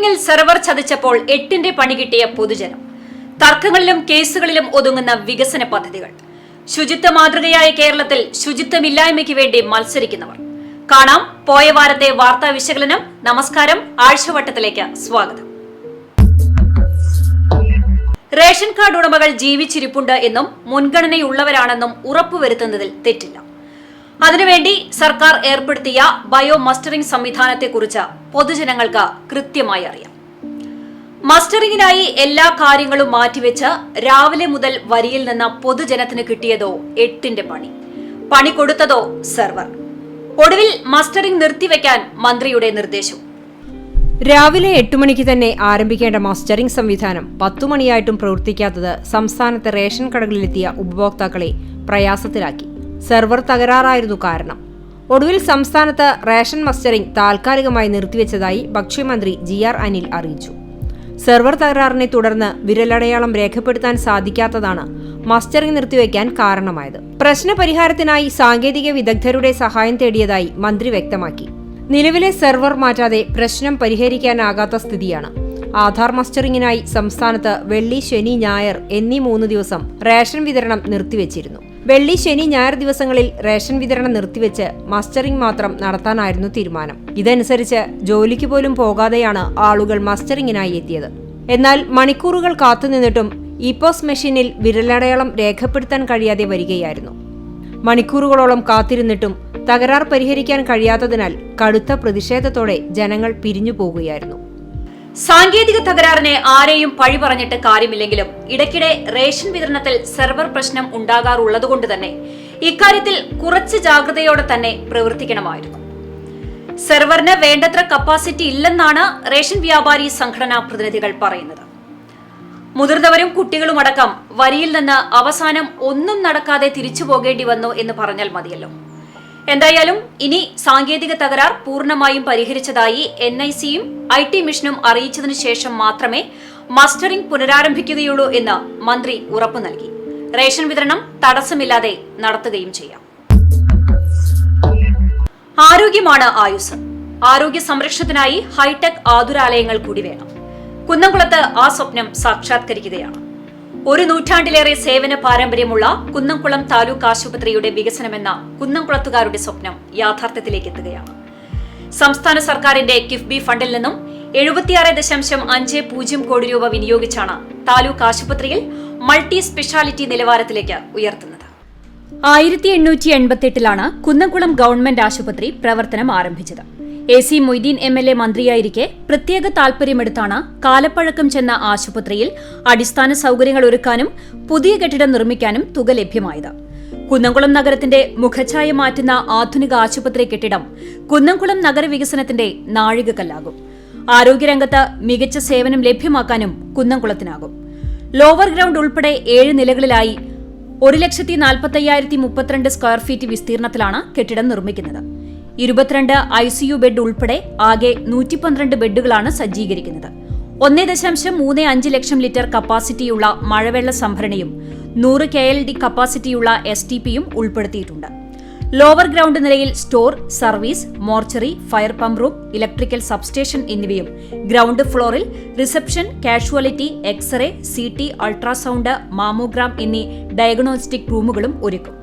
മസ്റ്ററിംഗിൽ server ചതിച്ചപ്പോൾ 8ന്റെ പണി കിട്ടിയ പൊതുജനം. തർക്കങ്ങളിലും കേസുകളിലും ഒതുങ്ങുന്ന വികസന പദ്ധതികൾ. ശുചിത്വ മാതൃകയായ കേരളത്തിൽ ശുചിത്വമില്ലായ്മയ്ക്ക് വേണ്ടി മത്സരിക്കുന്നവർ. കാണാം പോയ വാരത്തെ വാർത്താ വിശകലനം. നമസ്കാരം, ആഴ്ചവട്ടത്തിലേക്ക് സ്വാഗതം. റേഷൻ കാർഡ് ഉടമകൾ ജീവിച്ചിരിപ്പുണ്ട് എന്നും മുൻഗണനയുള്ളവരാണെന്നും ഉറപ്പുവരുത്തുന്നതിൽ തെറ്റില്ല. അതിനുവേണ്ടി സർക്കാർ ഏർപ്പെടുത്തിയ ബയോ മസ്റ്ററിംഗ് സംവിധാനത്തെക്കുറിച്ച് പൊതുജനങ്ങൾക്ക് കൃത്യമായി അറിയാം. മസ്റ്ററിംഗിനായി എല്ലാ കാര്യങ്ങളും മാറ്റിവെച്ച് രാവിലെ മുതൽ വരിയിൽ നിന്ന് പൊതുജനത്തിന് കിട്ടിയതോ 8ന്റെ പണി കൊടുത്തതോ സെർവർ. ഒടുവിൽ മസ്റ്ററിംഗ് നിർത്തിവെക്കാൻ മന്ത്രിയുടെ നിർദ്ദേശം. രാവിലെ 8 മണിക്ക് തന്നെ ആരംഭിക്കേണ്ട മസ്റ്ററിംഗ് സംവിധാനം 10 മണിയായിട്ടും പ്രവർത്തിക്കാത്തത് സംസ്ഥാനത്തെ റേഷൻ കടകളിലെത്തിയ ഉപഭോക്താക്കളെ പ്രയാസത്തിലാക്കി. സെർവർ തകരാറായിരുന്നു കാരണം. ഒടുവിൽ സംസ്ഥാനത്ത് റേഷൻ മസ്റ്ററിംഗ് താൽക്കാലികമായി നിർത്തിവെച്ചതായി ഭക്ഷ്യമന്ത്രി GR അനിൽ അറിയിച്ചു. സെർവർ തകരാറിനെ തുടർന്ന് വിരലടയാളം രേഖപ്പെടുത്താൻ സാധിക്കാത്തതാണ് മസ്റ്ററിംഗ് നിർത്തിവെക്കാൻ കാരണമായത്. പ്രശ്നപരിഹാരത്തിനായി സാങ്കേതിക വിദഗ്ധരുടെ സഹായം തേടിയതായി മന്ത്രി വ്യക്തമാക്കി. നിലവിലെ സെർവർ മാറ്റാതെ പ്രശ്നം പരിഹരിക്കാനാകാത്ത സ്ഥിതിയാണ്. ആധാർ മസ്റ്ററിംഗിനായി സംസ്ഥാനത്ത് വെള്ളി, ശനി, ഞായർ എന്നീ 3 ദിവസം റേഷൻ വിതരണം നിർത്തിവെച്ചിരുന്നു. വെള്ളി, ശനി, ഞായർ ദിവസങ്ങളിൽ റേഷൻ വിതരണം നിർത്തിവെച്ച് മസ്റ്ററിംഗ് മാത്രം നടത്താനായിരുന്നു തീരുമാനം. ഇതനുസരിച്ച് ജോലിക്ക് പോലും പോകാതെയാണ് ആളുകൾ മസ്റ്ററിംഗിനായി എത്തിയത്. എന്നാൽ മണിക്കൂറുകൾ കാത്തുനിന്നിട്ടും ഇപോസ് മെഷീനിൽ വിരലടയാളം രേഖപ്പെടുത്താൻ കഴിയാതെ വരികയായിരുന്നു. മണിക്കൂറുകളോളം കാത്തിരുന്നിട്ടും തകരാർ പരിഹരിക്കാൻ കഴിയാത്തതിനാൽ കടുത്ത പ്രതിഷേധത്തോടെ ജനങ്ങൾ പിരിഞ്ഞു പോകുകയായിരുന്നു. സാങ്കേതിക തകരാറിനെ ആരെയും പഴി പറഞ്ഞിട്ട് കാര്യമില്ലെങ്കിലും ഇടയ്ക്കിടെ റേഷൻ വിതരണത്തിൽ സെർവർ പ്രശ്നം ഉണ്ടാകാറുള്ളതുകൊണ്ട് തന്നെ ഇക്കാര്യത്തിൽ കുറച്ച് ജാഗ്രതയോടെ തന്നെ പ്രവർത്തിക്കണമായിരുന്നു. സെർവറിന് വേണ്ടത്ര കപ്പാസിറ്റി ഇല്ലെന്നാണ് റേഷൻ വ്യാപാരി സംഘടനാ പ്രതിനിധികൾ പറയുന്നത്. മുതിർന്നവരും കുട്ടികളുമടക്കം വരിയിൽ നിന്ന് അവസാനം ഒന്നും നടക്കാതെ തിരിച്ചു പോകേണ്ടി വന്നു എന്ന് പറഞ്ഞാൽ മതിയല്ലോ. എന്തായാലും ഇനി സാങ്കേതിക തകരാർ പൂർണ്ണമായും പരിഹരിച്ചതായി NIC-യും IT മിഷനും അറിയിച്ചതിനു ശേഷം മാത്രമേ മസ്റ്ററിംഗ് പുനരാരംഭിക്കുകയുള്ളൂ എന്ന് മന്ത്രി ഉറപ്പു നൽകി. റേഷൻ വിതരണം തടസ്സമില്ലാതെ നടത്തുകയും ചെയ്യാം. ആരോഗ്യമാണ് ആയുസ്. ആരോഗ്യ സംരക്ഷണത്തിനായി ഹൈടെക് ആതുരാലയങ്ങൾ കൂടി വേണം. കുന്നംകുളത്ത് ആ സ്വപ്നം സാക്ഷാത്കരിക്കുകയാണ്. 1 നൂറ്റാണ്ടിലേറെ സേവന പാരമ്പര്യമുള്ള കുന്നംകുളം താലൂക്ക് ആശുപത്രിയുടെ വികസനമെന്ന കുന്നംകുളത്തുകാരുടെ സ്വപ്നം യാഥാർത്ഥ്യത്തിലേക്ക് എത്തുകയാണ്. സംസ്ഥാന സർക്കാരിന്റെ കിഫ്ബി ഫണ്ടിൽ നിന്നും 76.50 കോടി രൂപ വിനിയോഗിച്ചാണ് താലൂക്ക് ആശുപത്രിയിൽ മൾട്ടി സ്പെഷ്യാലിറ്റി നിലവാരത്തിലേക്ക് ഉയർത്തുന്നത്. 1888-ലാണ് കുന്നംകുളം ഗവൺമെന്റ് ആശുപത്രി പ്രവർത്തനം ആരംഭിച്ചത്. AC മൊയ്തീൻ MLA മന്ത്രിയായിരിക്കെ പ്രത്യേക താൽപര്യമെടുത്താണ് കാലപ്പഴക്കം ചെന്ന ആശുപത്രിയിൽ അടിസ്ഥാന സൗകര്യങ്ങൾ ഒരുക്കാനും പുതിയ കെട്ടിടം നിർമ്മിക്കാനും തുക ലഭ്യമായത്. കുന്നംകുളം നഗരത്തിന്റെ മുഖഛായ മാറ്റുന്ന ആധുനിക ആശുപത്രി കെട്ടിടം കുന്നംകുളം നഗരവികസനത്തിന്റെ നാഴികക്കല്ലാകും. ആരോഗ്യരംഗത്ത് മികച്ച സേവനം ലഭ്യമാക്കാനും കുന്നംകുളത്തിനാകും. ലോവർ ഗ്രൗണ്ട് ഉൾപ്പെടെ 7 നിലകളിലായി 1,45,032 സ്ക്വയർ ഫീറ്റ് വിസ്തീർണത്തിലാണ് കെട്ടിടം നിർമ്മിക്കുന്നത്. 22 ICU ബെഡ് ഉൾപ്പെടെ ആകെ 112 ബെഡുകളാണ് സജ്ജീകരിക്കുന്നത്. 1.35 ലക്ഷം ലിറ്റർ കപ്പാസിറ്റിയുള്ള മഴവെള്ള സംഭരണിയും 100 KLD കപ്പാസിറ്റിയുള്ള STPയും ഉൾപ്പെടുത്തിയിട്ടുണ്ട്. ലോവർ ഗ്രൗണ്ട് നിലയിൽ store, service, mortuary, fire pump room, electrical substation എന്നിവയും ഗ്രൗണ്ട് ഫ്ലോറിൽ reception, casualty, X-ray, CT, ultrasound, mammogram എന്നീ ഡയഗ്നോസ്റ്റിക് റൂമുകളും ഒരുക്കും.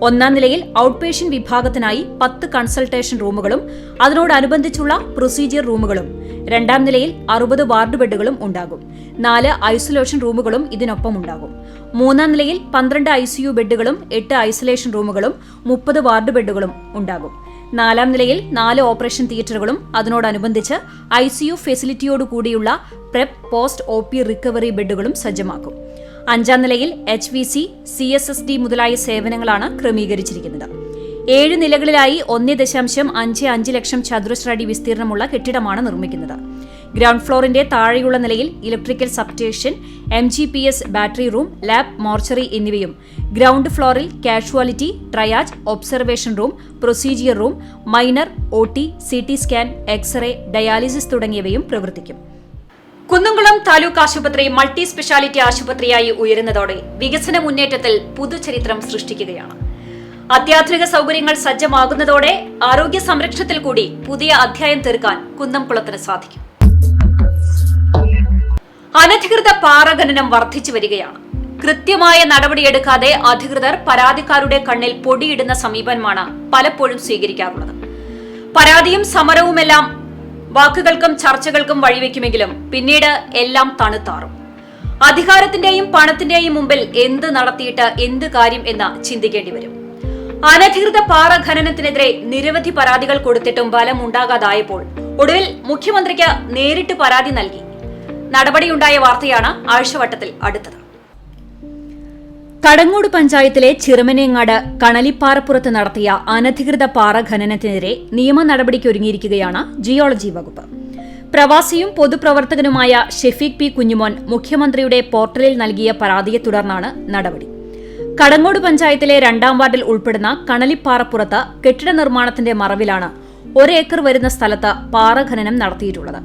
1-ാം നിലയിൽ ഔട്ട് പേഷ്യന്റ് വിഭാഗത്തിനായി 10 കൺസൾട്ടേഷൻ റൂമുകളും അതിനോടനുബന്ധിച്ചുള്ള പ്രൊസീജിയർ റൂമുകളും, 2-ാം നിലയിൽ 60 വാർഡ് ബെഡുകളും ഉണ്ടാകും. 4 ഐസൊലേഷൻ റൂമുകളും ഇതിനൊപ്പം ഉണ്ടാകും. 3-ാം നിലയിൽ 12 ICU ബെഡുകളും 8 ഐസൊലേഷൻ റൂമുകളും 30 വാർഡ് ബെഡുകളും ഉണ്ടാകും. 4-ാം നിലയിൽ 4 ഓപ്പറേഷൻ തിയേറ്ററുകളും അതിനോടനുബന്ധിച്ച് ICU ഫെസിലിറ്റിയോടുകൂടിയുള്ള പ്രെപ്പ്, പോസ്റ്റ് OP റിക്കവറി ബെഡുകളും സജ്ജമാക്കും. 5-ാം നിലയിൽ HVC, CSSD മുതലായ സേവനങ്ങളാണ് ക്രമീകരിച്ചിരിക്കുന്നത്. 7 നിലകളിലായി 1.55 ലക്ഷം ചതുരശ്ര അടി വിസ്തീർണമുള്ള കെട്ടിടമാണ് നിർമ്മിക്കുന്നത്. ഗ്രൗണ്ട് ഫ്ലോറിന്റെ താഴെയുള്ള നിലയിൽ electrical substation, MGPS battery room, lab, mortuary എന്നിവയും, ഗ്രൗണ്ട് ഫ്ലോറിൽ casualty, triage, observation room, procedure room, minor, OT, CT scan, X-ray, dialysis തുടങ്ങിയവയും പ്രവർത്തിക്കും. കുന്നംകുളം താലൂക്ക് ആശുപത്രി മൾട്ടി സ്പെഷ്യാലിറ്റി ആശുപത്രിയായി ഉയരുന്നതോടെ വികസന മുന്നേറ്റത്തിൽ പുതുചരിത്രം സൃഷ്ടിക്കുകയാണ്. അത്യാധുനിക സൗകര്യങ്ങൾ സജ്ജമാകുന്നതോടെ ആരോഗ്യ സംരക്ഷണത്തിൽ കൂടി പുതിയ അധ്യായം തീർക്കാൻ കുന്നംകുളത്തിന് സാധിക്കും. അനധികൃത പാറ ഖനനം വർദ്ധിച്ചു വരികയാണ്. കൃത്യമായ നടപടിയെടുക്കാതെ അധികൃതർ പരാതിക്കാരുടെ കണ്ണിൽ പൊടിയിടുന്ന സമീപനമാണ് പലപ്പോഴും സ്വീകരിക്കാറുള്ളത്. പരാതിയും സമരവുമെല്ലാം വാക്കുകൾക്കും ചർച്ചകൾക്കും വഴിവെക്കുമെങ്കിലും പിന്നീട് എല്ലാം തണുത്താറും. അധികാരത്തിന്റെയും പണത്തിന്റെയും മുമ്പിൽ എന്ത് നടത്തിയിട്ട് എന്ത് കാര്യം എന്ന് ചിന്തിക്കേണ്ടി വരും. അനധികൃത പാറ ഖനനത്തിനെതിരെ നിരവധി പരാതികൾ കൊടുത്തിട്ടും ഫലമുണ്ടാകാതായപ്പോൾ ഒടുവിൽ മുഖ്യമന്ത്രിക്ക് നേരിട്ട് പരാതി നൽകി നടപടിയുണ്ടായ വാർത്തയാണ് ആഴ്ചവട്ടത്തിൽ അടുത്തത്. കടങ്ങോട് പഞ്ചായത്തിലെ ചിറമനേങ്ങാട് കണലിപ്പാറപ്പുറത്ത് നടത്തിയ അനധികൃത പാറ ഖനനത്തിനെതിരെ നിയമ നടപടിക്കൊരുങ്ങിയിരിക്കുകയാണ് ജിയോളജി വകുപ്പ്. പ്രവാസിയും പൊതുപ്രവർത്തകനുമായ ഷെഫീഖ് പി കുഞ്ഞുമോൻ മുഖ്യമന്ത്രിയുടെ പോർട്ടലിൽ നൽകിയ പരാതിയെ തുടർന്നാണ് നടപടി. കടങ്ങോട് പഞ്ചായത്തിലെ 2ാം വാർഡിൽ ഉൾപ്പെടുന്ന കണലിപ്പാറപ്പുറത്ത് കെട്ടിട നിർമ്മാണത്തിന്റെ മറവിലാണ് 1 ഏക്കർ വരുന്ന സ്ഥലത്ത് പാറ ഖനനം നടത്തിയിട്ടുള്ളത്.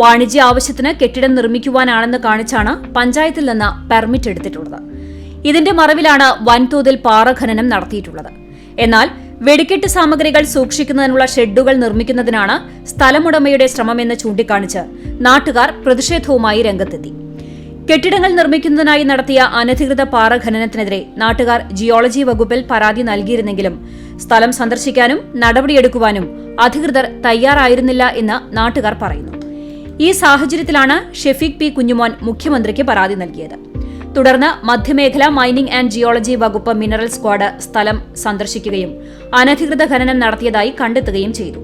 വാണിജ്യ ആവശ്യത്തിന് കെട്ടിടം നിർമ്മിക്കുവാനാണെന്ന് കാണിച്ചാണ് പഞ്ചായത്തിൽ നിന്ന് പെർമിറ്റ് എടുത്തിട്ടുള്ളത്. ഇതിന്റെ മറവിലാണ് വൻതോതിൽ പാറ ഖനനം നടത്തിയിട്ടുള്ളത്. എന്നാൽ വെടിക്കെട്ട് സാമഗ്രികൾ സൂക്ഷിക്കുന്നതിനുള്ള ഷെഡുകൾ നിർമ്മിക്കുന്നതിനാണ് സ്ഥലമുടമയുടെ ശ്രമമെന്ന് ചൂണ്ടിക്കാണിച്ച് നാട്ടുകാർ പ്രതിഷേധവുമായി രംഗത്തെത്തി. കെട്ടിടങ്ങൾ നിർമ്മിക്കുന്നതിനായി നടത്തിയ അനധികൃത പാറ ഖനനത്തിനെതിരെ നാട്ടുകാർ ജിയോളജി വകുപ്പിൽ പരാതി നൽകിയിരുന്നെങ്കിലും സ്ഥലം സന്ദർശിക്കാനും നടപടിയെടുക്കുവാനും അധികൃതർ തയ്യാറായിരുന്നില്ല എന്ന് നാട്ടുകാർ പറയുന്നു. ഈ സാഹചര്യത്തിലാണ് ഷെഫീഖ് പി കുഞ്ഞുമോൻ മുഖ്യമന്ത്രിക്ക് പരാതി നൽകിയത്. തുടർന്ന് മധ്യമേഖല മൈനിംഗ് ആൻഡ് ജിയോളജി വകുപ്പ് മിനറൽ സ്ക്വാഡ് സ്ഥലം സന്ദർശിക്കുകയും അനധികൃത ഖനനം നടത്തിയതായി കണ്ടെത്തുകയും ചെയ്തു.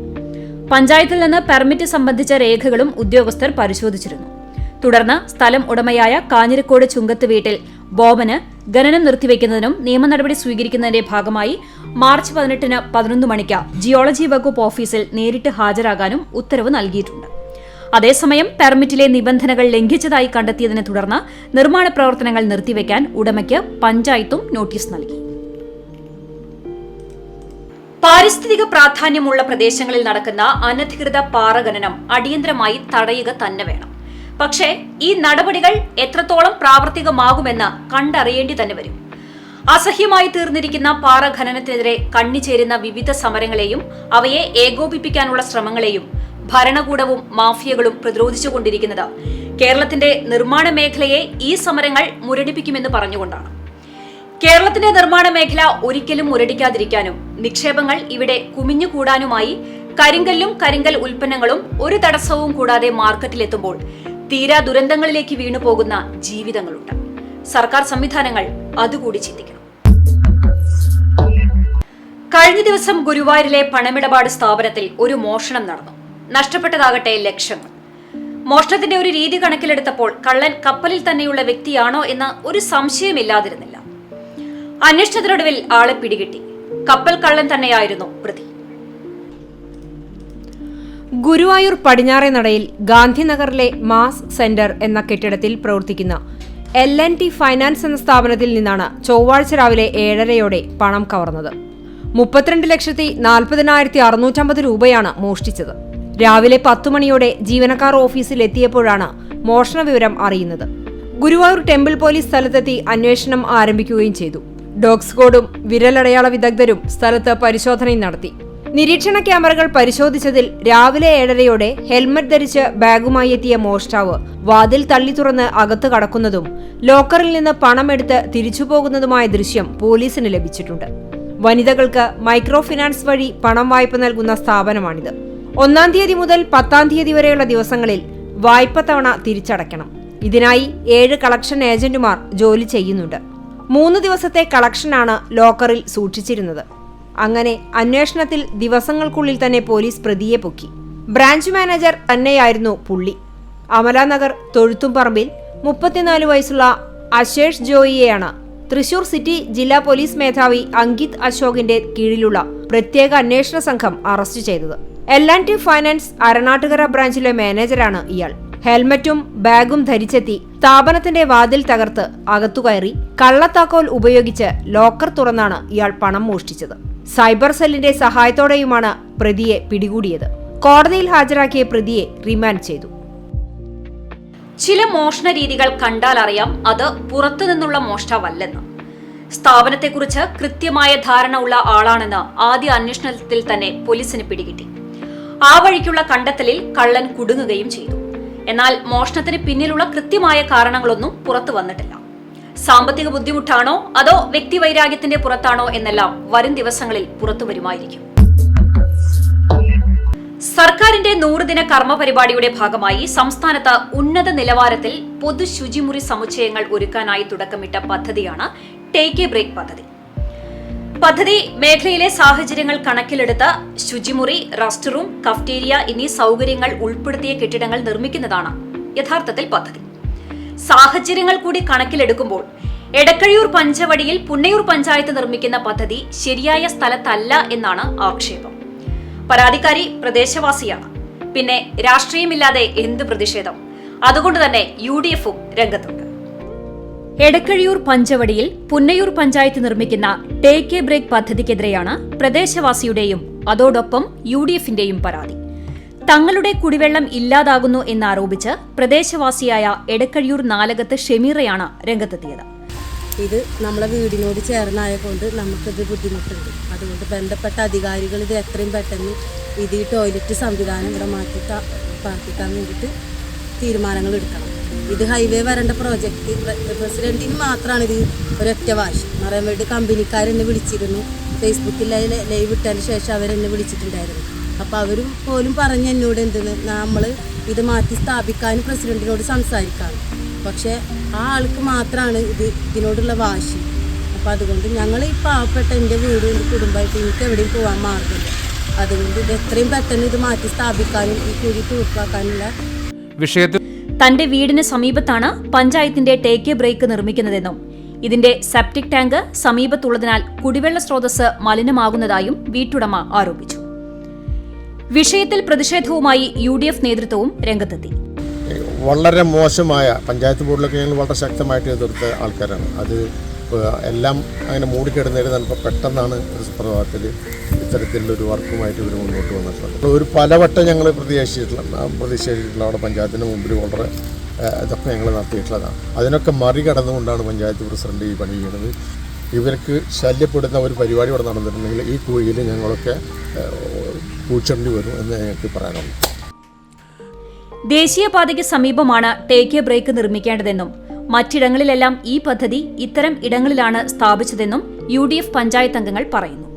പഞ്ചായത്തിൽ നിന്ന് പെർമിറ്റ് സംബന്ധിച്ച രേഖകളും ഉദ്യോഗസ്ഥർ പരിശോധിച്ചിരുന്നു. തുടർന്ന് സ്ഥലം ഉടമയായ കാഞ്ഞിരക്കോട് ചുങ്കത്ത് വീട്ടിൽ ബോബന് ഖനനം നിർത്തിവെക്കുന്നതിനും നിയമ നടപടി സ്വീകരിക്കുന്നതിന്റെ ഭാഗമായി മാർച്ച് 18-ന് 11 മണിക്ക് ജിയോളജി വകുപ്പ് ഓഫീസിൽ നേരിട്ട് ഹാജരാകാനും ഉത്തരവ് നൽകിയിട്ടുണ്ട്. അതേസമയം പെർമിറ്റിലെ നിബന്ധനകൾ ലംഘിച്ചതായി കണ്ടെത്തിയതിനെ തുടർന്ന് നിർമ്മാണ പ്രവർത്തനങ്ങൾ നിർത്തിവെക്കാൻ ഉടമയ്ക്ക് പഞ്ചായത്തും നോട്ടീസ് നൽകി. പാരിസ്ഥിതിക പ്രാധാന്യമുള്ള പ്രദേശങ്ങളിൽ നടക്കുന്ന അനധികൃത പാറ ഖനനം അടിയന്തരമായി തടയുക തന്നെ വേണം. പക്ഷേ ഈ നടപടികൾ എത്രത്തോളം പ്രാവർത്തികമാകുമെന്ന് കണ്ടറിയേണ്ടി തന്നെ വരും. അസഹ്യമായി തീർന്നിരിക്കുന്ന പാറ ഖനനത്തിനെതിരെ കണ്ണിച്ചേരുന്ന വിവിധ സമരങ്ങളെയും അവയെ ഏകോപിപ്പിക്കാനുള്ള ശ്രമങ്ങളെയും ഭരണകൂടവും മാഫിയകളും പ്രതിരോധിച്ചുകൊണ്ടിരിക്കുന്നത് കേരളത്തിന്റെ നിർമ്മാണ മേഖലയെ ഈ സമരങ്ങൾ മുരടിപ്പിക്കുമെന്ന് പറഞ്ഞുകൊണ്ടാണ്. കേരളത്തിന്റെ നിർമ്മാണ മേഖല ഒരിക്കലും മുരടിക്കാതിരിക്കാനും നിക്ഷേപങ്ങൾ ഇവിടെ കുമിഞ്ഞുകൂടാനുമായി കരിങ്കല്ലും കരിങ്കൽ ഉൽപ്പന്നങ്ങളും ഒരു തടസ്സവും കൂടാതെ മാർക്കറ്റിലെത്തുമ്പോൾ തീരാ ദുരന്തങ്ങളിലേക്ക് വീണുപോകുന്ന ജീവിതങ്ങളുണ്ട്. സർക്കാർ സംവിധാനങ്ങൾ അതുകൂടി ചിന്തിക്കണം. കഴിഞ്ഞ ദിവസം ഗുരുവായൂരിലെ പണമിടപാട് സ്ഥാപനത്തിൽ ഒരു മോഷണം നടന്നു. നഷ്ടപ്പെട്ടതാകട്ടെ ലക്ഷങ്ങൾ. മോഷണത്തിന്റെ ഒരു രീതി കണക്കിലെടുത്തപ്പോൾ കള്ളൻ കപ്പലിൽ തന്നെയുള്ള വ്യക്തിയാണോ എന്ന ഒരു സംശയമില്ലാതിരുന്നില്ല. അന്വേഷണത്തിനൊടുവിൽ ആളെ പിടികിട്ടി. കപ്പൽ കള്ളൻ തന്നെയായിരുന്നു പ്രതി. ഗുരുവായൂർ പടിഞ്ഞാറേ നടയിൽ ഗാന്ധിനഗറിലെ മാസ് സെന്റർ എന്ന കെട്ടിടത്തിൽ പ്രവർത്തിക്കുന്ന L&T ഫൈനാൻസ് എന്ന സ്ഥാപനത്തിൽ നിന്നാണ് ചൊവ്വാഴ്ച രാവിലെ 7:30 പണം കവർന്നത്. 32,40,650 രൂപയാണ് മോഷ്ടിച്ചത്. രാവിലെ 10 മണിയോടെ ജീവനക്കാർ ഓഫീസിൽ എത്തിയപ്പോഴാണ് മോഷണ വിവരം അറിയുന്നത്. ഗുരുവായൂർ ടെമ്പിൾ പോലീസ് സ്ഥലത്തെത്തി അന്വേഷണം ആരംഭിക്കുകയും ചെയ്തു. ഡോഗ് സ്ക്വാഡും വിരലടയാള വിദഗ്ധരും സ്ഥലത്ത് പരിശോധനയും നടത്തി. നിരീക്ഷണ ക്യാമറകൾ പരിശോധിച്ചതിൽ രാവിലെ 7:30 ഹെൽമറ്റ് ധരിച്ച് ബാഗുമായി എത്തിയ മോഷ്ടാവ് വാതിൽ തള്ളി തുറന്ന് അകത്ത് കടക്കുന്നതും ലോക്കറിൽ നിന്ന് പണമെടുത്ത് തിരിച്ചുപോകുന്നതുമായ ദൃശ്യം പോലീസിന് ലഭിച്ചിട്ടുണ്ട്. വനിതകൾക്ക് മൈക്രോ ഫിനാൻസ് വഴി പണം വായ്പ നൽകുന്ന സ്ഥാപനമാണിത്. 1-ാം തീയതി മുതൽ 10-ാം തീയതി വരെയുള്ള ദിവസങ്ങളിൽ വായ്പ തവണ തിരിച്ചടയ്ക്കണം. ഇതിനായി 7 കളക്ഷൻ ഏജന്റുമാർ ജോലി ചെയ്യുന്നുണ്ട്. 3 ദിവസത്തെ കളക്ഷനാണ് ലോക്കറിൽ സൂക്ഷിച്ചിരുന്നത്. അങ്ങനെ അന്വേഷണത്തിൽ ദിവസങ്ങൾക്കുള്ളിൽ തന്നെ പോലീസ് പ്രതിയെ പൊക്കി. ബ്രാഞ്ച് മാനേജർ തന്നെയായിരുന്നു പുള്ളി. അമലാനഗർ തൊഴുത്തുംപറമ്പിൽ 34 വയസ്സുള്ള അശേഷ് ജോയിയെയാണ് തൃശൂർ സിറ്റി ജില്ലാ പോലീസ് മേധാവി അങ്കിത് അശോകിന്റെ കീഴിലുള്ള പ്രത്യേക അന്വേഷണ സംഘം അറസ്റ്റ് ചെയ്തത്. L&T ഫൈനാൻസ് അരണാട്ടുകര ബ്രാഞ്ചിലെ മാനേജരാണ് ഇയാൾ. ഹെൽമറ്റും ബാഗും ധരിച്ചെത്തി സ്ഥാപനത്തിന്റെ വാതിൽ തകർത്ത് അകത്തുകയറി കള്ളത്താക്കോൽ ഉപയോഗിച്ച് ലോക്കർ തുറന്നാണ് ഇയാൾ പണം മോഷ്ടിച്ചത്. സൈബർ സെല്ലിന്റെ സഹായത്തോടെയുമാണ് പ്രതിയെ പിടികൂടിയത്. കോടതിയിൽ ഹാജരാക്കിയ പ്രതിയെ റിമാൻഡ് ചെയ്തു. ചില മോഷണ രീതികൾ കണ്ടാൽ അറിയാം അത് പുറത്തുനിന്നുള്ള മോഷ്ടാവല്ലെന്ന്. സ്ഥാപനത്തെക്കുറിച്ച് കൃത്യമായ ധാരണ ഉള്ള ആളാണെന്ന് ആദ്യ അന്വേഷണത്തിൽ തന്നെ പോലീസിന് പിടികിട്ടി. ആ വഴിക്കുള്ള കണ്ടെത്തലിൽ കള്ളൻ കുടുങ്ങുകയും ചെയ്തു. എന്നാൽ മോഷണത്തിന് പിന്നിലുള്ള കൃത്യമായ കാരണങ്ങളൊന്നും പുറത്തു വന്നിട്ടില്ല. സാമ്പത്തിക ബുദ്ധിമുട്ടാണോ അതോ വ്യക്തിവൈരാഗ്യത്തിന്റെ പുറത്താണോ എന്നെല്ലാം വരും ദിവസങ്ങളിൽ പുറത്തുവരുമായിരിക്കും. സർക്കാരിന്റെ 100 ദിന കർമ്മ പരിപാടിയുടെ ഭാഗമായി സംസ്ഥാനത്ത് ഉന്നത നിലവാരത്തിൽ പൊതു ശുചിമുറി സമുച്ചയങ്ങൾ ഒരുക്കാനായി തുടക്കമിട്ട പദ്ധതിയാണ് ടേക്ക് എ ബ്രേക്ക് പദ്ധതി. പദ്ധതി മേഖലയിലെ സാഹചര്യങ്ങൾ കണക്കിലെടുത്ത് ശുചിമുറി, റെസ്റ്റ് റൂം, കഫ്റ്റേരിയ എന്നീ സൗകര്യങ്ങൾ ഉൾപ്പെടുത്തിയ കെട്ടിടങ്ങൾ നിർമ്മിക്കുന്നതാണ് യഥാർത്ഥത്തിൽ പദ്ധതി. സാഹചര്യങ്ങൾ കൂടി കണക്കിലെടുക്കുമ്പോൾ എടക്കഴിയൂർ പഞ്ചവടിയിൽ പുന്നയൂർ പഞ്ചായത്ത് നിർമ്മിക്കുന്ന പദ്ധതി ശരിയായ സ്ഥലത്തല്ല എന്നാണ് ആക്ഷേപം. പരാതിക്കാരി പ്രദേശവാസിയാണ്. പിന്നെ രാഷ്ട്രീയമില്ലാതെ എന്ത് പ്രതിഷേധം? അതുകൊണ്ട് തന്നെ UDFും രംഗത്തുണ്ട്. എടക്കഴിയൂർ പഞ്ചവടിയിൽ പുന്നയൂർ പഞ്ചായത്ത് നിർമ്മിക്കുന്ന ടേക്ക് എ ബ്രേക്ക് പദ്ധതിക്കെതിരെയാണ് പ്രദേശവാസിയുടെയും അതോടൊപ്പം UDFിന്റെയും പരാതി. തങ്ങളുടെ കുടിവെള്ളം ഇല്ലാതാകുന്നു എന്നാരോപിച്ച് പ്രദേശവാസിയായ എടക്കഴിയൂർ നാലകത്ത് ഷെമീറയാണ് രംഗത്തെത്തിയത്. ഇത് നമ്മളെ വീടിനോട് ചേർന്നായതുകൊണ്ട് നമുക്കിത് ബുദ്ധിമുട്ടുണ്ട്. അതുകൊണ്ട് ബന്ധപ്പെട്ട അധികാരികൾ ഇത് എത്രയും പെട്ടെന്ന് ഈ ടോയ്ലറ്റ് സംവിധാനം ഇവിടെ പാർപ്പിക്കാൻ വേണ്ടിയിട്ട് തീരുമാനങ്ങൾ എടുക്കണം. ഇത് ഹൈവേ വരേണ്ട പ്രോജക്റ്റ് പ്രസിഡന്റിന് മാത്രമാണ് ഇത് ഒരൊറ്റ വാശി. പറയാൻ വേണ്ടി കമ്പനിക്കാരെന്നെ വിളിച്ചിരുന്നു. ഫേസ്ബുക്കിൽ ലൈവ് ഇട്ടതിന് ശേഷം അവരെന്നെ വിളിച്ചിട്ടുണ്ടായിരുന്നു. അപ്പോൾ അവരും പോലും പറഞ്ഞ് എന്നോട് എന്തെന്ന് നമ്മൾ ഇത് മാറ്റി സ്ഥാപിക്കാൻ പ്രസിഡന്റിനോട് സംസാരിക്കാം. പക്ഷേ ആ ആൾക്ക് മാത്രമാണ് ഇതിനോടുള്ള വാശി. അപ്പോൾ അതുകൊണ്ട് ഞങ്ങൾ ഈ പാവപ്പെട്ട എൻ്റെ വീടും എൻ്റെ കുടുംബമായിട്ട് എനിക്ക് എവിടെയും പോകാൻ മാർഗമില്ല. അതുകൊണ്ട് ഇത് എത്രയും പെട്ടെന്ന് ഇത് മാറ്റി സ്ഥാപിക്കാനും ഈ കുഴി തീർപ്പാക്കാനുള്ള വിഷയത്തിൽ തന്റെ വീടിന് സമീപത്താണ് പഞ്ചായത്തിന്റെ ടേക്ക് എ ബ്രേക്ക് നിർമ്മിക്കുന്നതെന്നും ഇതിന്റെ സെപ്റ്റിക് ടാങ്ക് സമീപത്തുള്ളതിനാൽ കുടിവെള്ള സ്രോതസ് മലിനമാകുന്നതായും വീട്ടുടമ ആരോപിച്ചു. വിഷയത്തിൽ പ്രതിഷേധവുമായി UDF നേതൃത്വവും രംഗത്തെത്തി. വളരെ മോശമായ പഞ്ചായത്ത് ബോർഡിലൊക്കെ ഞങ്ങൾ വളരെ ശക്തമായിട്ട് എതിർത്ത ആൾക്കാരാണ്. അത് എല്ലാം അങ്ങനെ മൂടിക്കിടന്നിരുന്ന ഇപ്പോൾ പെട്ടെന്നാണ് ഒരു സുപ്രഭാതത്തിൽ ഇത്തരത്തിലുള്ളൊരു വർക്കുമായിട്ട് ഇവർ മുന്നോട്ട് വന്നിട്ടുള്ളത്. ഒരു പലവട്ടം ഞങ്ങൾ പ്രതീക്ഷിച്ചിട്ടുള്ള അവിടെ പഞ്ചായത്തിന് മുമ്പിൽ വളരെ ഇതൊക്കെ ഞങ്ങൾ നടത്തിയിട്ടുള്ളതാണ്. അതിനൊക്കെ മറികടന്നുകൊണ്ടാണ് പഞ്ചായത്ത് പ്രസിഡന്റ് ഈ പണി ചെയ്യുന്നത്. ഇവർക്ക് ശല്യപ്പെടുന്ന ഒരു പരിപാടി ഇവിടെ നടന്നിട്ടുണ്ടെങ്കിൽ ഈ കുഴിയിൽ ഞങ്ങളൊക്കെ പൂച്ചേണ്ടി വരും എന്ന് ഞങ്ങൾക്ക് പറയാനുള്ളൂ. ദേശീയപാതയ്ക്ക് സമീപമാണ് ടേക്ക് എ ബ്രേക്ക് നിർമ്മിക്കേണ്ടതെന്നും മറ്റിടങ്ങളിലെല്ലാം ഈ പദ്ധതി ഇത്തരം ഇടങ്ങളിലാണ് സ്ഥാപിച്ചതെന്നും UDF പഞ്ചായത്ത് അംഗങ്ങൾ പറയുന്നു.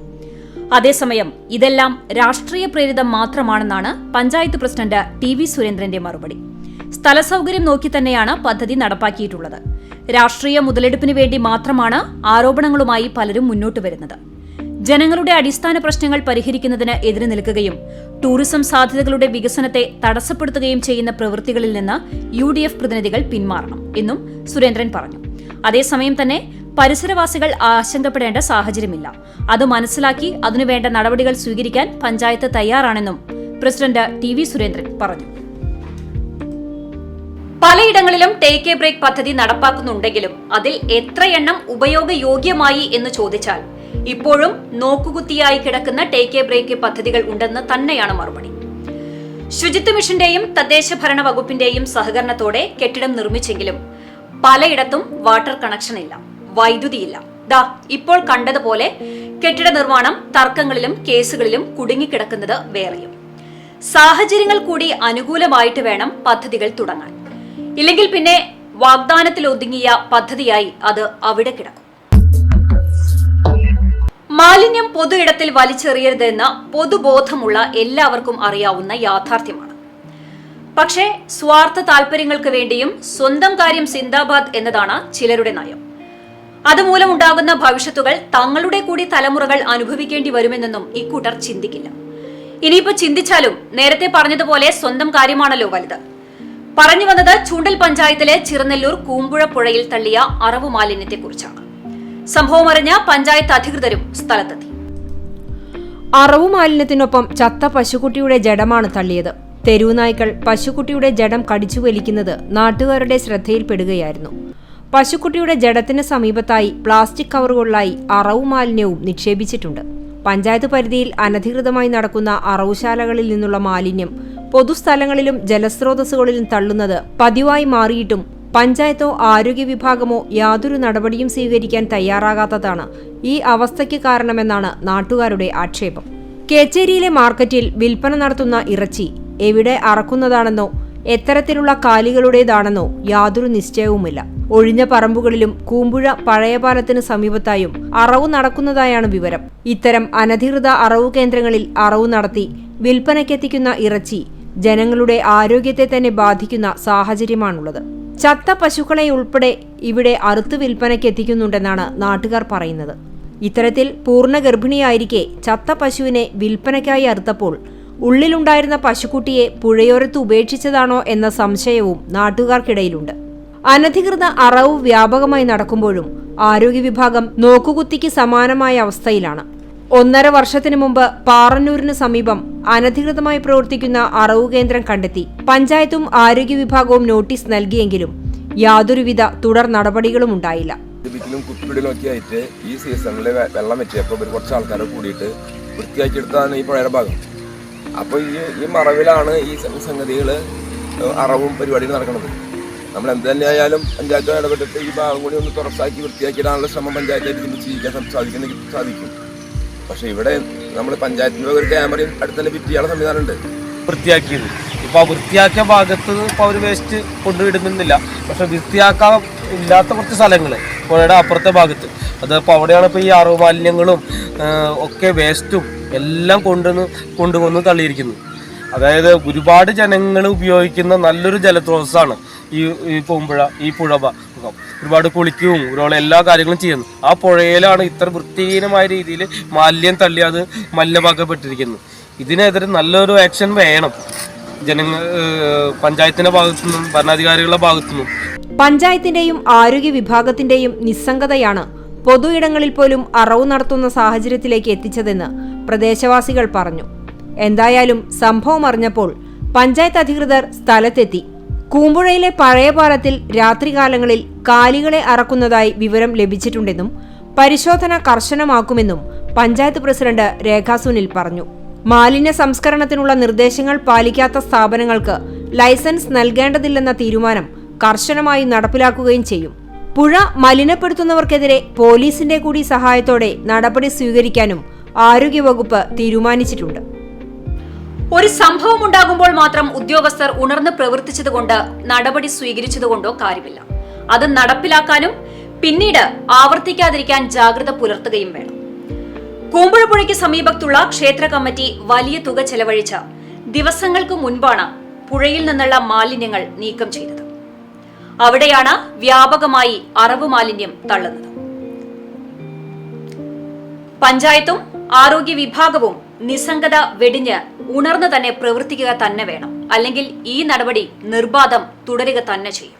അതേസമയം ഇതെല്ലാം രാഷ്ട്രീയ പ്രേരിതം മാത്രമാണെന്നാണ് പഞ്ചായത്ത് പ്രസിഡന്റ് TV സുരേന്ദ്രന്റെ മറുപടി. സ്ഥലസൗകര്യം നോക്കി തന്നെയാണ് പദ്ധതി നടപ്പാക്കിയിട്ടുള്ളത്. രാഷ്ട്രീയ മുതലെടുപ്പിന് വേണ്ടി മാത്രമാണ് ആരോപണങ്ങളുമായി പലരും മുന്നോട്ട് വരുന്നത്. ജനങ്ങളുടെ അടിസ്ഥാന പ്രശ്നങ്ങൾ പരിഹരിക്കുന്നതിന് എതിര് നിൽക്കുകയും ടൂറിസം സാധ്യതകളുടെ വികസനത്തെ തടസ്സപ്പെടുത്തുകയും ചെയ്യുന്ന പ്രവൃത്തികളിൽ നിന്ന് UDF പ്രതിനിധികൾ പിന്മാറണം എന്നും സുരേന്ദ്രൻ പറഞ്ഞു. അതേസമയം തന്നെ പരിസരവാസികൾ ആശങ്കപ്പെടേണ്ട സാഹചര്യമില്ല. അത് മനസ്സിലാക്കി അതിനുവേണ്ട നടപടികൾ സ്വീകരിക്കാൻ പഞ്ചായത്ത് തയ്യാറാണെന്നും പ്രസിഡന്റ് TV സുരേന്ദ്രൻ പറഞ്ഞു. പലയിടങ്ങളിലും ടേക്ക് എ ബ്രേക്ക് പദ്ധതി നടപ്പാക്കുന്നുണ്ടെങ്കിലും അതിൽ എത്രയെണ്ണം ഉപയോഗയോഗ്യമായി എന്ന് ചോദിച്ചാൽ ഇപ്പോഴും നോക്കുകുത്തിയായി കിടക്കുന്ന ടേക്ക് എ ബ്രേക്ക് പദ്ധതികൾ ഉണ്ടെന്ന് തന്നെയാണ് മറുപടി. ശുചിത്വ മിഷന്റെയും തദ്ദേശ ഭരണ വകുപ്പിന്റെയും സഹകരണത്തോടെ കെട്ടിടം നിർമ്മിച്ചെങ്കിലും പലയിടത്തും വാട്ടർ കണക്ഷൻ ഇല്ല, വൈദ്യുതിയില്ല. ഇപ്പോൾ കണ്ടതുപോലെ കെട്ടിട നിർമ്മാണം തർക്കങ്ങളിലും കേസുകളിലും കുടുങ്ങിക്കിടക്കുന്നത് വേറെയും. സാഹചര്യങ്ങൾ കൂടി അനുകൂലമായിട്ട് വേണം പദ്ധതികൾ തുടങ്ങാൻ. ഇല്ലെങ്കിൽ പിന്നെ വാഗ്ദാനത്തിൽ ഒതുങ്ങിയ പദ്ധതിയായി അത് അവിടെ കിടക്കും. മാലിന്യം പൊതു ഇടത്തിൽ വലിച്ചെറിയരുതെന്ന് പൊതുബോധമുള്ള എല്ലാവർക്കും അറിയാവുന്ന യാഥാർത്ഥ്യമാണ്. പക്ഷേ സ്വാർത്ഥ താൽപര്യങ്ങൾക്ക് വേണ്ടിയും സ്വന്തം കാര്യം സിന്ദാബാദ് എന്നതാണ് ചിലരുടെ നയം. അതുമൂലമുണ്ടാകുന്ന ഭവിഷ്യത്തുകൾ തങ്ങളുടെ കൂടി തലമുറകൾ അനുഭവിക്കേണ്ടി വരുമെന്നൊന്നും ഇക്കൂട്ടർ ചിന്തിക്കില്ല. ഇനിയിപ്പോ ചിന്തിച്ചാലും നേരത്തെ പറഞ്ഞതുപോലെ സ്വന്തം കാര്യമാണല്ലോ വലുത്. പറഞ്ഞു വന്നത് ചൂണ്ടൽ പഞ്ചായത്തിലെ ചിറനെല്ലൂർ കൂമ്പുഴ പുഴയിൽ തള്ളിയ അറവു മാലിന്യത്തെക്കുറിച്ചാണ്. സംഭവം അറിഞ്ഞ പഞ്ചായത്ത് അധികൃതരും സ്ഥലത്തെത്തി. അറവു മാലിന്യത്തിനൊപ്പം ചത്ത പശുക്കുട്ടിയുടെ ജഡമാണ് തള്ളിയത്. തെരുവുനായ്ക്കൾ പശുക്കുട്ടിയുടെ ജഡം കടിച്ചു വലിക്കുന്നത് നാട്ടുകാരുടെ ശ്രദ്ധയിൽപ്പെടുകയായിരുന്നു. പശുക്കുട്ടിയുടെ ജഡത്തിന് സമീപത്തായി പ്ലാസ്റ്റിക് കവറുകളിലായി അറവു മാലിന്യവും നിക്ഷേപിച്ചിട്ടുണ്ട്. പഞ്ചായത്ത് പരിധിയിൽ അനധികൃതമായി നടക്കുന്ന അറവുശാലകളിൽ നിന്നുള്ള മാലിന്യം പൊതുസ്ഥലങ്ങളിലും ജലസ്രോതസ്സുകളിലും തള്ളുന്നത് പതിവായി മാറിയിട്ടും പഞ്ചായത്തോ ആരോഗ്യ വിഭാഗമോ യാതൊരു നടപടിയും സ്വീകരിക്കാൻ തയ്യാറാകാത്തതാണ് ഈ അവസ്ഥയ്ക്ക് കാരണമെന്നാണ് നാട്ടുകാരുടെ ആക്ഷേപം. കേച്ചേരിയിലെ മാർക്കറ്റിൽ വിൽപ്പന നടത്തുന്ന ഇറച്ചി എവിടെ അറക്കുന്നതാണെന്നോ എത്തരത്തിലുള്ള കാലികളുടേതാണെന്നോ യാതൊരു നിശ്ചയവുമില്ല. ഒഴിഞ്ഞ പറമ്പുകളിലും കൂമ്പുഴ പഴയ പാലത്തിന് സമീപത്തായും അറവു നടക്കുന്നതായാണ് വിവരം. ഇത്തരം അനധികൃത അറവു കേന്ദ്രങ്ങളിൽ അറവു നടത്തി വിൽപ്പനയ്ക്കെത്തിക്കുന്ന ഇറച്ചി ജനങ്ങളുടെ ആരോഗ്യത്തെ തന്നെ ബാധിക്കുന്ന സാഹചര്യമാണുള്ളത്. ചത്ത പശുക്കളെ ഉൾപ്പെടെ ഇവിടെ അറുത്ത് വിൽപ്പനയ്ക്കെത്തിക്കുന്നുണ്ടെന്നാണ് നാട്ടുകാർ പറയുന്നത്. ഇത്തരത്തിൽ പൂർണ്ണ ഗർഭിണിയായിരിക്കെ ചത്ത പശുവിനെ വിൽപ്പനയ്ക്കായി അറുത്തപ്പോൾ ഉള്ളിലുണ്ടായിരുന്ന പശുക്കുട്ടിയെ പുഴയോരത്ത് ഉപേക്ഷിച്ചതാണോ എന്ന സംശയവും നാട്ടുകാർക്കിടയിലുണ്ട്. അനധികൃത അറവ് വ്യാപകമായി നടക്കുമ്പോഴും ആരോഗ്യ വിഭാഗം നോക്കുകുത്തിക്ക് സമാനമായ അവസ്ഥയിലാണ്. 1.5 വർഷത്തിനു മുമ്പ് പാറന്നൂരിന് സമീപം അനധികൃതമായി പ്രവർത്തിക്കുന്ന അറവു കേന്ദ്രം കണ്ടെത്തി പഞ്ചായത്തും ആരോഗ്യ വിഭാഗവും നോട്ടീസ് നൽകിയെങ്കിലും യാതൊരുവിധ തുടർ നടപടികളും ഉണ്ടായില്ല. കുപ്പിടിലൊക്കെയായിട്ട് ഈ സീസണിൽ വെള്ളം വെച്ചപ്പോൾ കുറച്ച് ആൾക്കാരെ കൂടിയിട്ട് വൃത്തിയാക്കിയെടുത്താണ് ഈ പുഴയുടെ ഭാഗം. അപ്പോൾ ഈ മറവിലാണ് ഈ സംഗതികൾ അറവും പരിപാടികൾ നടക്കുന്നത്. നമ്മൾ എന്ത് തന്നെയായാലും പഞ്ചായത്ത് ഇടപെട്ടിട്ട് ഈ ഭാഗം കൂടി ഒന്ന് തുറസാക്കി വൃത്തിയാക്കിയിടാനുള്ള ശ്രമം പഞ്ചായത്തായിട്ട് ചെയ്യാൻ സാധിക്കും. പക്ഷെ ഇവിടെ നമ്മൾ പഞ്ചായത്തിൻ്റെ ഒരു ക്യാമറയും അടുത്തന്നെ ഫിറ്റ് ചെയ്യാനുള്ള സംവിധാനമുണ്ട്. വൃത്തിയാക്കിയത് ഇപ്പോൾ ആ വൃത്തിയാക്കിയ ഭാഗത്ത് ഇപ്പോൾ അവർ വേസ്റ്റ് കൊണ്ടുവിടുന്നില്ല. പക്ഷെ വൃത്തിയാക്കാൻ ഇല്ലാത്ത കുറച്ച് സ്ഥലങ്ങൾ പുഴയുടെ അപ്പുറത്തെ ഭാഗത്ത് അതപ്പോൾ അവിടെയാണ് ഇപ്പോൾ ഈ അറവ് മാലിന്യങ്ങളും ഒക്കെ വേസ്റ്റും എല്ലാം കൊണ്ടുവന്ന് തള്ളിയിരിക്കുന്നത്. അതായത് ഒരുപാട് ജനങ്ങൾ ഉപയോഗിക്കുന്ന നല്ലൊരു ജലസ്രോതസ്സാണ് ഈ പൂമ്പുഴ, ഈ പുഴ ഭാഗം. ഒരുപാട് കുളിക്കുകയും ഒരുപാട് എല്ലാ കാര്യങ്ങളും ചെയ്യുന്നു. ആ പുഴയിലാണ് ഇത്ര വൃത്തിഹീനമായ രീതിയിൽ മാലിന്യം തള്ളി അത് മലിനമാക്കപ്പെട്ടിരിക്കുന്നത്. ഇതിനെതിരെ നല്ലൊരു ആക്ഷൻ വേണം പഞ്ചായത്തിന്റെ ഭാഗത്തുനിന്നും ഭരണാധികാരികളുടെ ഭാഗത്തുനിന്നും. പഞ്ചായത്തിന്റെയും ആരോഗ്യ വിഭാഗത്തിന്റെയും നിസ്സംഗതയാണ് പൊതു ഇടങ്ങളിൽ പോലും അറവു നടത്തുന്ന സാഹചര്യത്തിലേക്ക് എത്തിച്ചതെന്ന് പ്രദേശവാസികൾ പറഞ്ഞു. എന്തായാലും സംഭവം അറിഞ്ഞപ്പോൾ പഞ്ചായത്ത് അധികൃതർ സ്ഥലത്തെത്തി. കൂമ്പുഴയിലെ പഴയ പാലത്തിൽ രാത്രികാലങ്ങളിൽ കാലികളെ അറക്കുന്നതായി വിവരം ലഭിച്ചിട്ടുണ്ടെന്നും പരിശോധന കർശനമാക്കുമെന്നും പഞ്ചായത്ത് പ്രസിഡന്റ് രേഖാ സുനിൽ പറഞ്ഞു. മാലിന്യ സംസ്കരണത്തിനുള്ള നിർദ്ദേശങ്ങൾ പാലിക്കാത്ത സ്ഥാപനങ്ങൾക്ക് ലൈസൻസ് നൽകേണ്ടതില്ലെന്ന തീരുമാനം കർശനമായി നടപ്പിലാക്കുകയും ചെയ്യും. പുഴ മലിനപ്പെടുത്തുന്നവർക്കെതിരെ പോലീസിന്റെ കൂടി സഹായത്തോടെ നടപടി സ്വീകരിക്കാനും ആരോഗ്യവകുപ്പ് തീരുമാനിച്ചിട്ടുണ്ട്. ഒരു സംഭവം ഉണ്ടാകുമ്പോൾ മാത്രം ഉദ്യോഗസ്ഥർ ഉണർന്ന് പ്രവർത്തിച്ചതുകൊണ്ട് നടപടി സ്വീകരിച്ചതുകൊണ്ടോ കാര്യമില്ല. അത് നടപ്പിലാക്കാനും പിന്നീട് ആവർത്തിക്കാതിരിക്കാൻ ജാഗ്രത പുലർത്തുകയും വേണം. കൂമ്പുഴ പുഴയ്ക്ക് സമീപത്തുള്ള ക്ഷേത്ര കമ്മിറ്റി വലിയ തുക ചെലവഴിച്ച ദിവസങ്ങൾക്ക് മുൻപാണ് പുഴയിൽ നിന്നുള്ള മാലിന്യങ്ങൾ നീക്കം ചെയ്തത്. അവിടെയാണ് വ്യാപകമായി അറവ് മാലിന്യം തള്ളുന്നത്. പഞ്ചായത്തും ആരോഗ്യ വിഭാഗവും നിസ്സംഗത വെടിഞ്ഞ് ഉണർന്നു തന്നെ പ്രവർത്തിക്കുക തന്നെ വേണം. അല്ലെങ്കിൽ ഈ നടപടി നിർബാധം തുടരുക തന്നെ ചെയ്യും.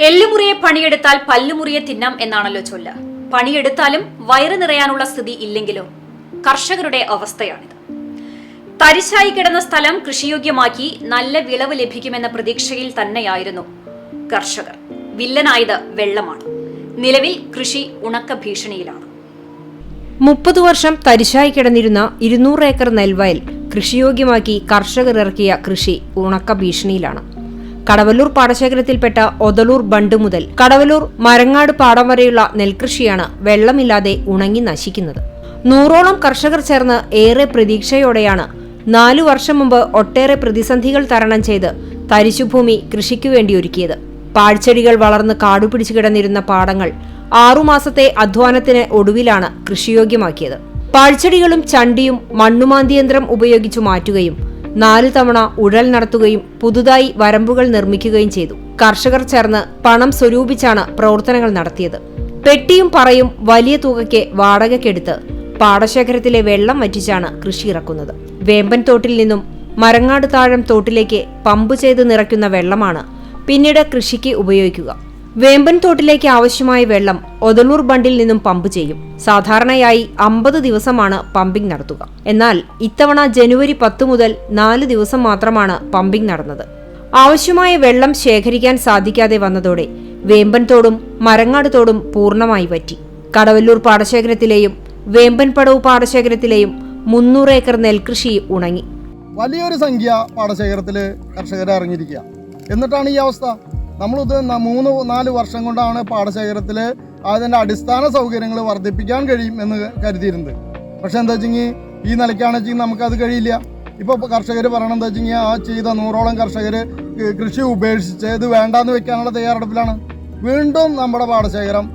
എല്ലുമുറിയെ പണിയെടുത്താൽ പല്ലുമുറിയെ തിന്നാം എന്നാണല്ലോ ചൊല്ല്. പണിയെടുത്താലും വയറ് നിറയാനുള്ള സ്ഥിതി ഇല്ലെങ്കിലോ? കർഷകരുടെ അവസ്ഥയാണിത്. തരിശായി കിടന്ന സ്ഥലം കൃഷിയോഗ്യമാക്കി നല്ല വിളവ് ലഭിക്കുമെന്ന പ്രതീക്ഷയിൽ തന്നെയായിരുന്നു കർഷകർ. വില്ലനായത് വെള്ളമാണ്. നിലവിൽ കൃഷി ഉണക്ക ഭീഷണിയിലാണ്. 30 വർഷം തരിശായി കിടന്നിരുന്ന 200 ഏക്കർ നെൽവയൽ കൃഷിയോഗ്യമാക്കി കർഷകർ ഇറക്കിയ കൃഷി ഉണക്ക ഭീഷണിയിലാണ്. കടവല്ലൂർ പാടശേഖരത്തിൽപ്പെട്ട ഒതളൂർ ബണ്ട് മുതൽ കടവല്ലൂർ മരങ്ങാട് പാടം വരെയുള്ള നെൽകൃഷിയാണ് വെള്ളമില്ലാതെ ഉണങ്ങി നശിക്കുന്നത്. 100ഓളം കർഷകർ ചേർന്ന് ഏറെ പ്രതീക്ഷയോടെയാണ് 4 വർഷം മുമ്പ് ഒട്ടേറെ പ്രതിസന്ധികൾ തരണം ചെയ്ത് തരിശുഭൂമി കൃഷിക്കുവേണ്ടി ഒരുക്കിയത്. പാഴ്ചെടികൾ വളർന്ന് കാടുപിടിച്ചു കിടന്നിരുന്ന പാടങ്ങൾ 6 മാസത്തെ അധ്വാനത്തിന് ഒടുവിലാണ് കൃഷിയോഗ്യമാക്കിയത്. പാഴ്ചെടികളും ചണ്ടിയും മണ്ണുമാന്തിയന്ത്രം ഉപയോഗിച്ചു മാറ്റുകയും 4 തവണ ഉഴൽ നടത്തുകയും പുതുതായി വരമ്പുകൾ നിർമ്മിക്കുകയും ചെയ്തു. കർഷകർ ചേർന്ന് പണം സ്വരൂപിച്ചാണ് പ്രവർത്തനങ്ങൾ നടത്തിയത്. പെട്ടിയും പറയും വലിയ തുകയ്ക്ക് വാടകയ്ക്കെടുത്ത് പാടശേഖരത്തിലെ വെള്ളം വറ്റിച്ചാണ് കൃഷി ഇറക്കുന്നത്. വേമ്പൻ തോട്ടിൽ നിന്നും മരങ്ങാട് താഴം തോട്ടിലേക്ക് പമ്പ് ചെയ്ത് നിറയ്ക്കുന്ന വെള്ളമാണ് പിന്നീട് കൃഷിക്ക് ഉപയോഗിക്കുക. വേമ്പൻ തോട്ടിലേക്ക് ആവശ്യമായ വെള്ളം ഒതളൂർ ബണ്ടിൽ നിന്നും പമ്പ് ചെയ്യും. സാധാരണയായി 50 ദിവസമാണ് പമ്പിംഗ് നടത്തുക. എന്നാൽ ഇത്തവണ ജനുവരി 10 മുതൽ 4 ദിവസം മാത്രമാണ് പമ്പിംഗ് നടന്നത്. ആവശ്യമായ വെള്ളം ശേഖരിക്കാൻ സാധിക്കാതെ വന്നതോടെ വേമ്പൻ തോടും മരങ്ങാട് തോടും പൂർണ്ണമായി വറ്റി. കടവല്ലൂർ പാടശേഖരത്തിലെയും വേമ്പൻ പടവ് പാടശേഖരത്തിലെയും 300 ഏക്കർ നെൽകൃഷി ഉണങ്ങി. വലിയൊരു സംഖ്യ പാടശേഖരത്തിൽ കർഷകർ ഇറങ്ങിയിരിക്കുക. എന്നിട്ടാണ് ഈ അവസ്ഥ. നമ്മളിത് 3-4 വർഷം കൊണ്ടാണ് പാടശേഖരത്തിൽ അതിൻ്റെ അടിസ്ഥാന സൗകര്യങ്ങൾ വർദ്ധിപ്പിക്കാൻ കഴിയും എന്ന് കരുതിയിരുന്നത്. പക്ഷെ എന്താ വെച്ചെങ്കിൽ ഈ നിലയ്ക്കാണെന്ന് വെച്ചെങ്കിൽ നമുക്കത് കഴിയില്ല. ഇപ്പോൾ കർഷകർ പറയണമെന്ന് വെച്ച് കഴിഞ്ഞാൽ ആ ചെയ്ത 100ഓളം കർഷകർ കൃഷി ഉപേക്ഷിച്ച് ഇത് വേണ്ടാന്ന് വെക്കാനുള്ള തയ്യാറെടുപ്പിലാണ്. വീണ്ടും നമ്മുടെ പാടശേഖരം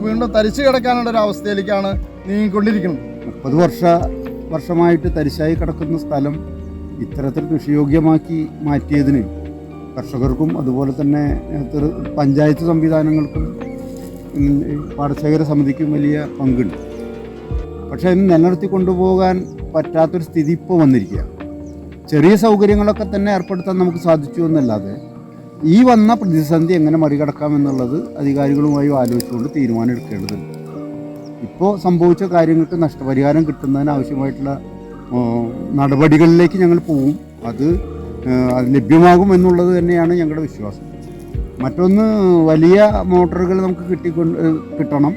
വീണ്ടും തരിച്ച് കിടക്കാനുള്ള ഒരു അവസ്ഥയിലേക്കാണ് നീങ്ങിക്കൊണ്ടിരിക്കുന്നത്. 30 വർഷമായിട്ട് തരിശായി കിടക്കുന്ന സ്ഥലം ഇത്തരത്തിൽ കൃഷിയോഗ്യമാക്കി മാറ്റിയതിന് കർഷകർക്കും അതുപോലെ തന്നെ പഞ്ചായത്ത് സംവിധാനങ്ങൾക്കും പാടശേഖര സമിതിക്കും വലിയ പങ്കുണ്ട്. പക്ഷേ അതിന് നിലനിർത്തി കൊണ്ടുപോകാൻ പറ്റാത്തൊരു സ്ഥിതി ഇപ്പോൾ വന്നിരിക്കുക. ചെറിയ സൗകര്യങ്ങളൊക്കെ തന്നെ ഏർപ്പെടുത്താൻ നമുക്ക് സാധിച്ചു എന്നല്ലാതെ ഈ വന്ന പ്രതിസന്ധി എങ്ങനെ മറികടക്കാമെന്നുള്ളത് അധികാരികളുമായി ആലോചിച്ചുകൊണ്ട് തീരുമാനം എടുക്കേണ്ടതുണ്ട്. ഇപ്പോൾ സംഭവിച്ച കാര്യങ്ങൾക്ക് നഷ്ടപരിഹാരം കിട്ടുന്നതിന് ആവശ്യമായിട്ടുള്ള നടപടികളിലേക്ക് ഞങ്ങൾ പോവും. അത് ലഭ്യമാകും എന്നുള്ളത് തന്നെയാണ് ഞങ്ങളുടെ വിശ്വാസം. മറ്റൊന്ന്, വലിയ മോട്ടോറുകൾ നമുക്ക് കിട്ടണം.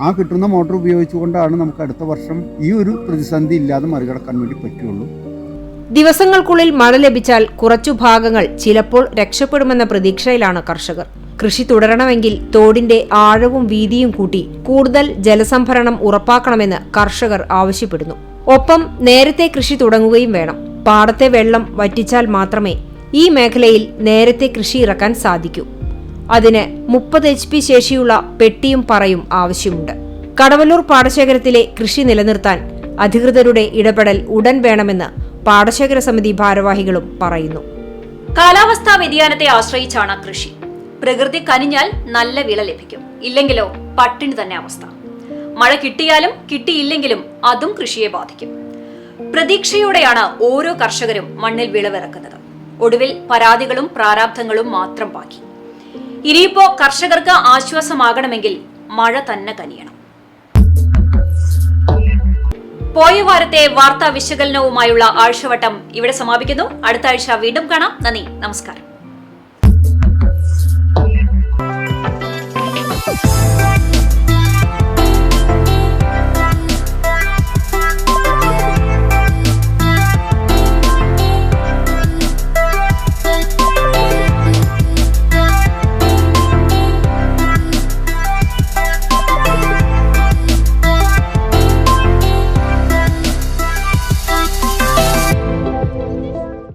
ആ കിട്ടുന്ന മോട്ടോർ ഉപയോഗിച്ചുകൊണ്ടാണ് നമുക്ക് അടുത്ത വർഷം ഈ ഒരു പ്രതിസന്ധി ഇല്ലാതെ മറികടക്കാൻ വേണ്ടി പറ്റുള്ളൂ. ദിവസങ്ങൾക്കുള്ളിൽ മഴ ലഭിച്ചാൽ കുറച്ചു ഭാഗങ്ങൾ ചിലപ്പോൾ രക്ഷപ്പെടുമെന്ന പ്രതീക്ഷയിലാണ് കർഷകർ. കൃഷി തുടരണമെങ്കിൽ തോടിന്റെ ആഴവും വീതിയും കൂട്ടി കൂടുതൽ ജലസംഭരണം ഉറപ്പാക്കണമെന്ന് കർഷകർ ആവശ്യപ്പെടുന്നു. ഒപ്പം നേരത്തെ കൃഷി തുടങ്ങുകയും വേണം. പാടത്തെ വെള്ളം വറ്റിച്ചാൽ മാത്രമേ ഈ മേഖലയിൽ നേരത്തെ കൃഷി ഇറക്കാൻ സാധിക്കൂ. അതിന് 30 HP ശേഷിയുള്ള പെട്ടിയും പറയും ആവശ്യമുണ്ട്. കടവല്ലൂർ പാടശേഖരത്തിലെ കൃഷി നിലനിർത്താൻ അധികൃതരുടെ ഇടപെടൽ ഉടൻ വേണമെന്ന് പാടശേഖര സമിതി ഭാരവാഹികളും പറയുന്നു. കാലാവസ്ഥാ വ്യതിയാനത്തെ ആശ്രയിച്ചാണ് കൃഷി. പ്രകൃതി കനിഞ്ഞാൽ നല്ല വിള ലഭിക്കും, ഇല്ലെങ്കിലോ പട്ടിണി തന്നെ അവസ്ഥ. മഴ കിട്ടിയാലും കിട്ടിയില്ലെങ്കിലും അതും കൃഷിയെ ബാധിക്കും. പ്രതീക്ഷയോടെയാണ് ഓരോ കർഷകരും മണ്ണിൽ വിളവിറക്കുന്നത്. ഒടുവിൽ പരാതികളും പ്രാരാബ്ധങ്ങളും മാത്രം ബാക്കി. ഇനിയിപ്പോ കർഷകർക്ക് ആശ്വാസമാകണമെങ്കിൽ മഴ തന്നെ കനിയണം. പോയ വാരത്തെ വാർത്താ വിശകലനവുമായുള്ള ആഴ്ചവട്ടം ഇവിടെ സമാപിക്കുന്നു. അടുത്ത ആഴ്ച വീണ്ടും കാണാം. നന്ദി, നമസ്കാരം.